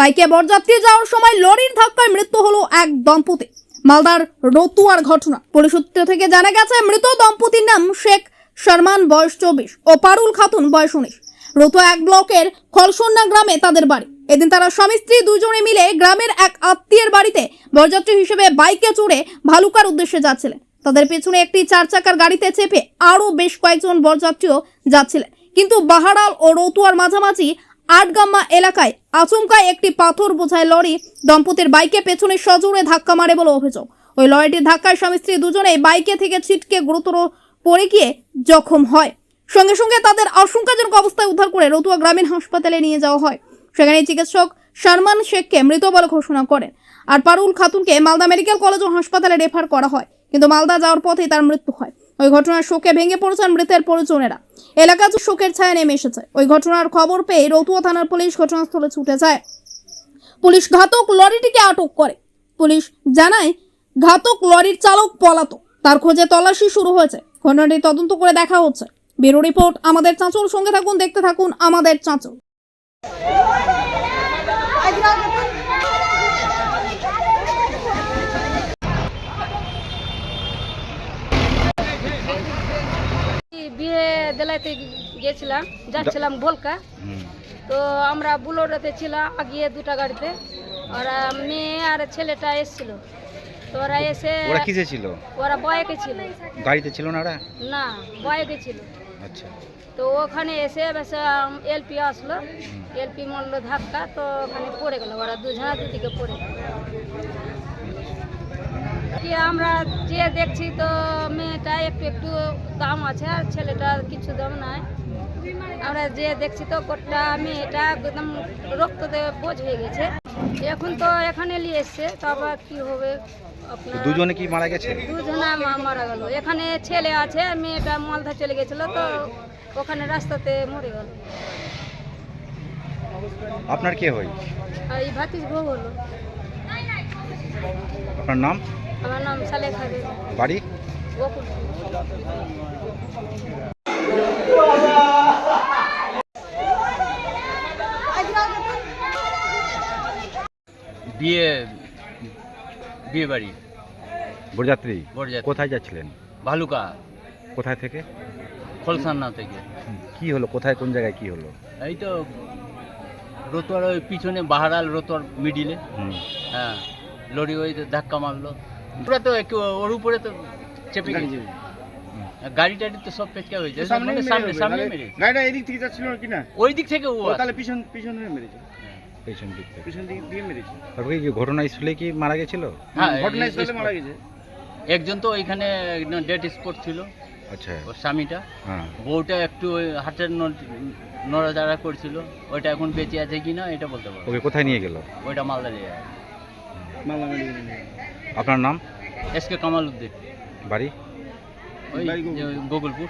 বাইকে বরযাত্রী যাওয়ার সময় লরির ধাক্কায় মৃত্যু হলো এক দম্পতি। মালদার রতুয়ার ঘটনা। পুলিশ সূত্র থেকে জানা গেছে, মৃত দম্পতির নাম শেখ শর্মান বয়স 24 ও পারুল খাতুন বয়স 19। রতুয়া এক ব্লকের খলসন্না গ্রামে তাদের বাড়ি। এদিন তারা স্বামী স্ত্রী দুজনে মিলে গ্রামের এক আত্মীয়ের বাড়িতে বরযাত্রী হিসেবে বাইকে চড়ে ভালুকার উদ্দেশ্যে যাচ্ছিলেন। তাদের পেছনে একটি 4 চাকার গাড়িতে চেপে আরো বেশ কয়েকজন বরযাত্রীও যাচ্ছিলেন, কিন্তু বাহারাল ও রতুয়ার মাঝামাঝি আটগাম্মা এলাকায় আচমকা একটি পাথর বোঝাই লরি দম্পতির বাইকে পেছনে সজোরে ধাক্কা মারে বলে অভিযোগ। ওই লরিটির ধাক্কায় স্বামী স্ত্রী দুজনেই বাইকে থেকে ছিটকে গুরুতর পড়ে গিয়ে জখম হয়। সঙ্গে সঙ্গে তাদের আশঙ্কাজনক অবস্থায় উদ্ধার করে রতুয়া গ্রামীণ হাসপাতালে নিয়ে যাওয়া হয়। সেখানে চিকিৎসক শর্মান শেখকে মৃত বলে ঘোষণা করেন, আর পারুল খাতুনকে মালদা মেডিকেল কলেজ ও হাসপাতালে রেফার করা হয়, কিন্তু মালদা যাওয়ার পথেই তার মৃত্যু হয়। ওই ঘটনার শোকে ভেঙে পড়েছেন মৃতের পরিজনেরা। এলাকা জুড়ে শোকের ছায়া নেমে এসেছে। ওই ঘটনার খবর পেয়ে রতুয়া থানার পুলিশ ঘটনাস্থলে ছুটে যায়। পুলিশ ঘাতক লরিটিকে আটক করে। পুলিশ জানায়, ঘাতক লরির চালক পলাতক, তার খোঁজে তল্লাশি শুরু হয়েছে। ঘটনাটি তদন্ত করে দেখা হচ্ছে। ব্যুরো রিপোর্ট আমাদের চাঁচল। সঙ্গে থাকুন, দেখতে থাকুন আমাদের চাঁচল। বিয়ে দেলাইতে গিয়েছিলাম, যাচ্ছিলাম বলকা। তো আমরা বুলোরাতে ছিলাম, আগিয়ে দুটা গাড়িতে ওরা মেয়ে আর ছেলেটা এসেছিল। তো ওরা এসে ওরা কিসে ছিল? ওরা বয়েকে ছিল। গাড়িতে ছিল না ওরা? না, বয়েকে ছিল। আচ্ছা। তো ওখানে এসে বেশ এলপি আসলো, এলপি মারলো ধাক্কা, তো ওখানে পড়ে গেল। ওরা দুজনা দুদিকে পড়ে গেল। কি আমরা যে দেখছি তো মেয়েটা একটু একটু দাম আছে, আর ছেলেটার কিছু দাম নাই। আমরা যে দেখছি তো গোটা মেয়েটা একদম রক্ততে বোঝ হয়ে গেছে। এখন তো এখানে নিয়ে এসছে, তো আবার কি হবে আপনার। দুজনে কি মারা গেছে? দুজনা মারা গেল। এখানে ছেলে আছে, মেয়েটা মালদা চলে গেছিল, তো ওখানে রাস্তাতে মরে গেল। আপনার কে হয়? এই ভাতিজ বউ হলো। আপনার নাম? আমার নাম সালেখা দেবী। বাড়ি? গোকুল। বিয়ে বাড়ি বরযাত্রী? বরযাত্রী। কোথায় যাচ্ছিলেন? ভালুকা, কোথায় থেকে? খলসান্না থেকে। কি হলো? কোথায়, কোন জায়গায় কি হলো? এই তো রতুয়ার ওই পিছনে বাহারাল রতুয়ার মিডিলে। হ্যাঁ, লরি ওই তো ধাক্কা মারলো। পুরো তো ওর উপরে তো চেপে গেছে। গাড়ি টাড়ি তো সব পেঁচকা হয়েছে। সামনে মেরেছে। গাড়িটা এদিক থেকে যাচ্ছিল কি না? ওই দিক থেকে ও তাহলে পিছন হয়ে মেরেছে। পেছন দিক থেকে? পিছন দিক দিয়ে মেরেছে। তারপরে কি ঘটনাস্থলে কি মারা গেছিল? হ্যাঁ, ঘটনাস্থলে মারা গেছে। একজন তো ওইখানে ডেড স্পট ছিল। আচ্ছা। ওর স্বামীটা। হ্যাঁ। বউটা একটু ওই হাতের নড়াচড়া করছিল। ওইটা এখন বেঁচে আছে কিনা এটা বলতে পারবো। ওকে কোথায় নিয়ে গেল? ওইটা মালদা নিয়ে যায়। মালদা মেডিকেল। আপনার নাম? এসকে কামাল উদ্দিন। বাড়ি? ওই গোকুলপুর।